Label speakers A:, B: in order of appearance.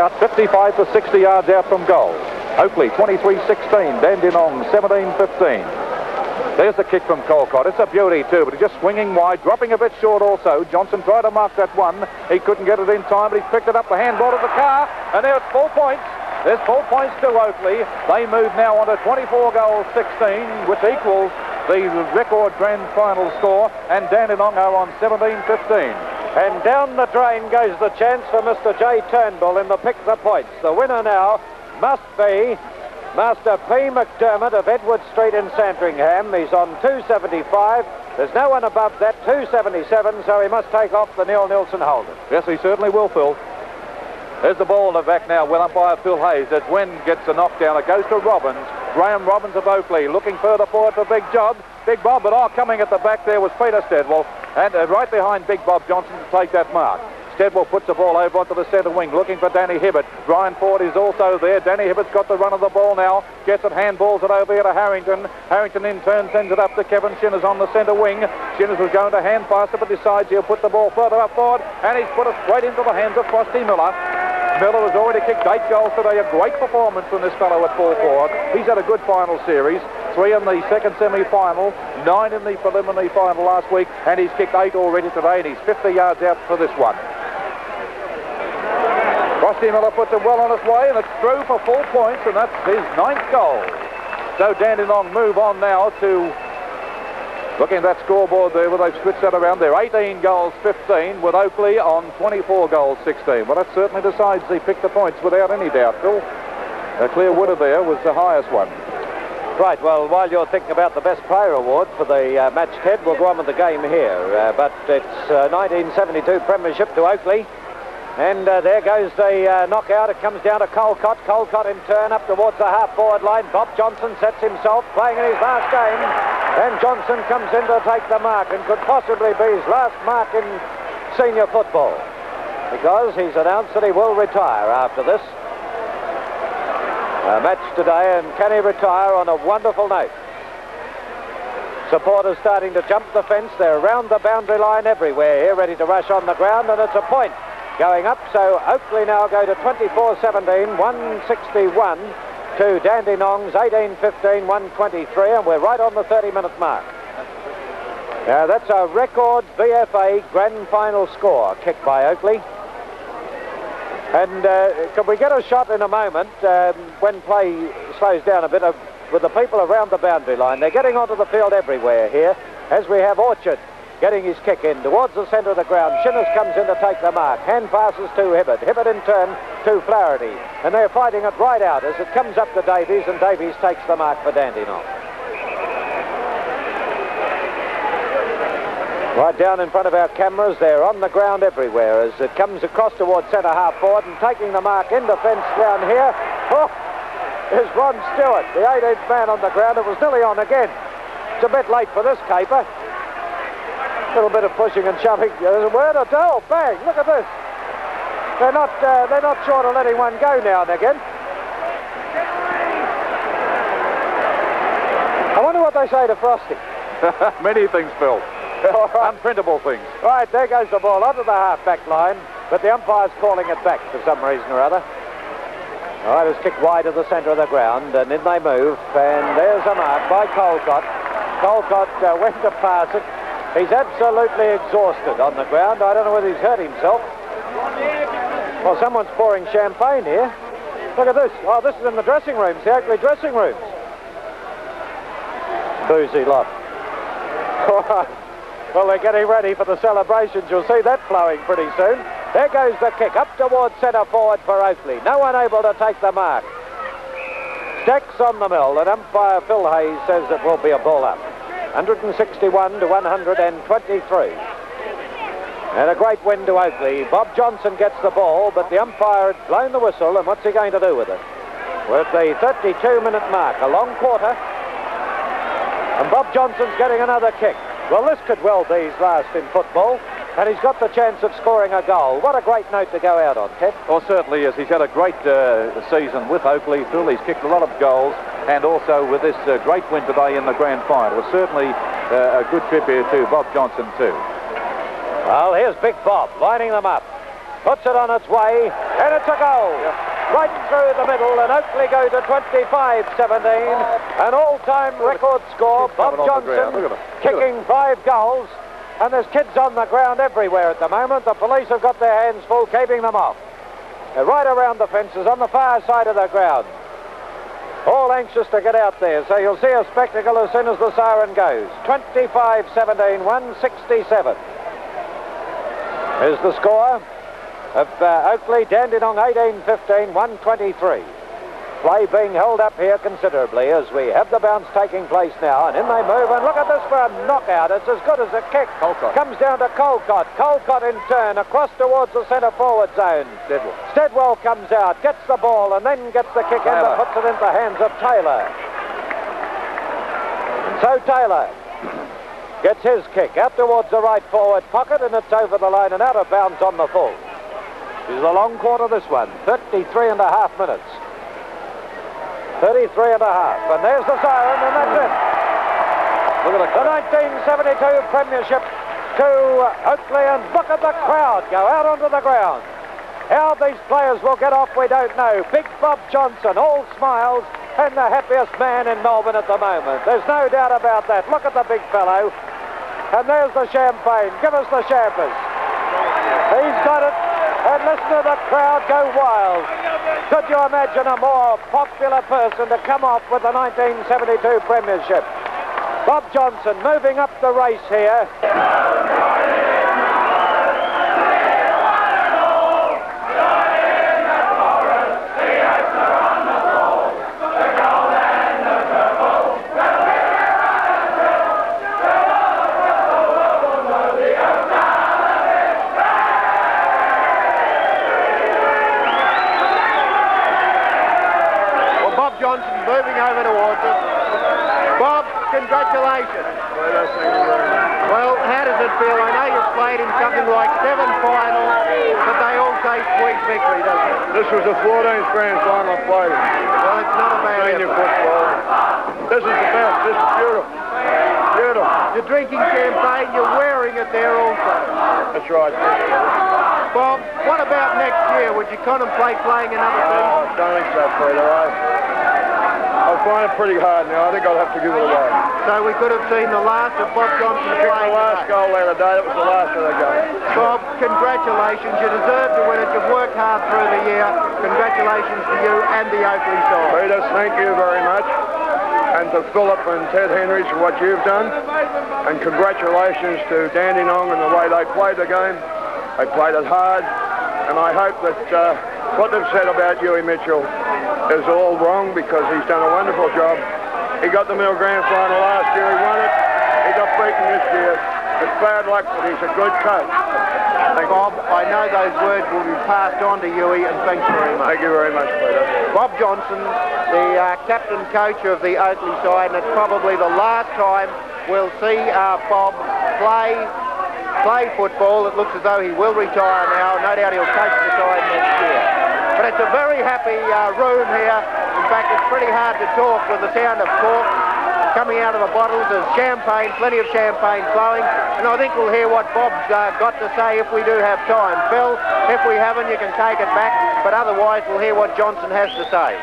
A: about 55 to 60 yards out from goal. Oakleigh 23-16, Dandenong 17-15. There's the kick from Colcott. It's a beauty too, but he's just swinging wide, dropping a bit short also. Johnson tried to mark that one. He couldn't get it in time, but he's picked it up the handball of the car, and there it's 4 points. There's 4 points to Oakleigh. They move now on to 24 goals 16, which equals the record grand final score, and Dandenong are on 17-15.
B: And down the drain goes the chance for Mr. J. Turnbull in the pick the points. The winner now must be Master P. McDermott of Edward Street in Sandringham. He's on 275. There's no one above that, 277, so he must take off the Neil Nilsson Holden.
A: Yes, he certainly will, Phil. There's the ball in the back now, well umpire Phil Hayes. As Wen gets a knockdown, it goes to Robbins. Graham Robbins of Oakleigh looking further forward for Big Bob, but coming at the back there was Peter Stedwell, and right behind Big Bob Johnson to take that mark. Stedwell puts the ball over onto the centre wing, looking for Danny Hibbert. Brian Ford is also there. Danny Hibbert's got the run of the ball now. Gets it, handballs it over here to Harrington. Harrington in turn sends it up to Kevin Shinners on the centre wing. Shinners was going to hand pass it, but decides he'll put the ball further up forward, and he's put it straight into the hands of Frosty Miller. Miller has already kicked 8 goals today. A great performance from this fellow at full forward. He's had a good final series. 3 in the second semi-final, 9 in the preliminary final last week, and he's kicked 8 already today, and he's 50 yards out for this one. Frosty Miller puts it well on its way, and it's through for 4 points, and that's his 9th goal. So Dandenong move on now to, looking at that scoreboard there where they've switched that around, they're 18 goals 15 with Oakleigh on 24 goals 16. Well, that certainly decides they pick the points without any doubt, Phil. Claire Woodder there was the highest one.
B: Right, well, while you're thinking about the best player award for the match, Ted, we'll go on with the game here. But it's 1972 Premiership to Oakleigh. And there goes the knockout. It comes down to Colcott. Colcott in turn up towards the half-forward line. Bob Johnson sets himself, playing in his last game. And Johnson comes in to take the mark, and could possibly be his last mark in senior football, because he's announced that he will retire after this match today. And can he retire on a wonderful note? Supporters starting to jump the fence. They're around the boundary line everywhere here, ready to rush on the ground, and it's a point going up. So Oakleigh now go to 24-17, 161 to Dandenong's 18-15, 123, and we're right on the 30-minute mark. Now that's a record VFA grand final score, kicked by Oakleigh. And can we get a shot in a moment when play slows down a bit with the people around the boundary line? They're getting onto the field everywhere here, as we have Orchard getting his kick in towards the centre of the ground. Shinners comes in to take the mark. Hand passes to Hibbert. Hibbert in turn to Flaherty. And they're fighting it right out as it comes up to Davies, and Davies takes the mark for Dandenong. Right down in front of our cameras, they're on the ground everywhere as it comes across towards centre half forward, and taking the mark in defence down here. Oh, is Ron Stewart, the 18th man on the ground. It was nearly on again. It's a bit late for this caper. A little bit of pushing and shoving. There's a word or two. Oh, bang! Look at this. They're not short of letting one go now and again. I wonder what they say to Frosty.
A: Many things, Phil. Unprintable things.
B: Right, there goes the ball onto the half-back line, but the umpire's calling it back for some reason or other. All right, it's kicked wide of the centre of the ground, and in they move, and there's a mark by Colcott. Colcott went to pass it. He's absolutely exhausted on the ground. I don't know whether he's hurt himself. Well, someone's pouring champagne here. Look at this. Oh, this is in the dressing rooms, the Oakleigh dressing rooms. Boozy lot. All right. Well, they're getting ready for the celebrations. You'll see that flowing pretty soon. There goes the kick up towards centre forward for Oakleigh. No one able to take the mark. Stacks on the mill, and umpire Phil Hayes says it will be a ball up. 161 to 123. And a great win to Oakleigh. Bob Johnson gets the ball, but the umpire had blown the whistle, and what's he going to do with it? We're at the 32-minute mark, a long quarter, and Bob Johnson's getting another kick. Well, this could well be his last in football, and he's got the chance of scoring a goal. What a great note to go out on, Ted.
A: Well, certainly is. He's had a great season with Oakleigh. Phil, he's kicked a lot of goals, and also with this great win today in the grand final. It's certainly a good tribute to Bob Johnson too.
B: Well, here's Big Bob lining them up. puts it on its way, and it's a goal. Right through the middle, and Oakleigh go to 25-17. An all-time record score. Bob Johnson kicking 5 goals, and there's kids on the ground everywhere at the moment. The police have got their hands full keeping them off. They're right around the fences on the far side of the ground. All anxious to get out there, so you'll see a spectacle as soon as the siren goes. 25-17, 167 is the score of Oakleigh. Dandenong 18-15, 123. Play being held up here considerably as we have the bounce taking place now, and in they move, and look at this for a knockout. It's as good as a kick.
A: Colcott.
B: Comes down to Colcott. Colcott in turn across towards the centre forward zone. Steadwell comes out, gets the ball, and then gets the kick in and puts it into the hands of Taylor. So Taylor gets his kick out towards the right forward pocket, and it's over the line and out of bounds on the full. This is a long quarter, this one. 33.5 minutes. 33.5, and there's the siren, and that's it. Look at the 1972 Premiership to Oakleigh, and look at the crowd go out onto the ground. How these players will get off, we don't know. Big Bob Johnson, all smiles, and the happiest man in Melbourne at the moment. There's no doubt about that. Look at the big fellow, and there's the champagne. Give us the champers. He's got it, and listen to the crowd go wild. Could you imagine a more popular person to come off with the 1972 Premiership? Bob Johnson moving up the race here.
C: Johnson moving over towards us. Bob, congratulations. Well, how does it feel? I know you've played in something like 7 finals, but they all say sweet victory, doesn't it?
D: This was the 14th Grand Final I've played in.
C: Well, it's not a bad
D: Senior
C: effort.
D: football. This is the best. This is beautiful. Beautiful.
C: You're drinking champagne, you're wearing it there also.
D: That's right.
C: Bob, what about next year? Would you contemplate playing another season?
D: I don't think so, Peter. I find it pretty hard now. I think I'll have to give it away.
C: So we could have seen the last of Bob Johnson
D: I kicked
C: playing
D: the last
C: today.
D: goal there today. That was the last of the game.
C: Bob, congratulations. You deserve to win it. You've worked hard through the year. Congratulations to you and the Oakleigh side.
D: Peter, thank you very much. And to Philip and Ted Henry for what you've done. And congratulations to Dandenong and the way they played the game. They played it hard. And I hope that what they've said about Huey Mitchell is all wrong, because he's done a wonderful job. He got the Mill Grand Final last year. He won it. He got beaten this year. It's bad luck, but he's a good coach.
C: Bob, I know those words will be passed on to Huey, and thanks very much.
D: Thank you very much, Peter.
C: Bob Johnson, the captain coach of the Oakleigh side, and it's probably the last time we'll see Bob play football. It looks as though he will retire now. No doubt he'll coach the side next year. But it's a very happy room here. In fact, it's pretty hard to talk with the sound of cork coming out of the bottles. There's champagne, plenty of champagne flowing. And I think we'll hear what Bob's got to say if we do have time. Phil, if we haven't, you can take it back. But otherwise, we'll hear what Johnson has to say.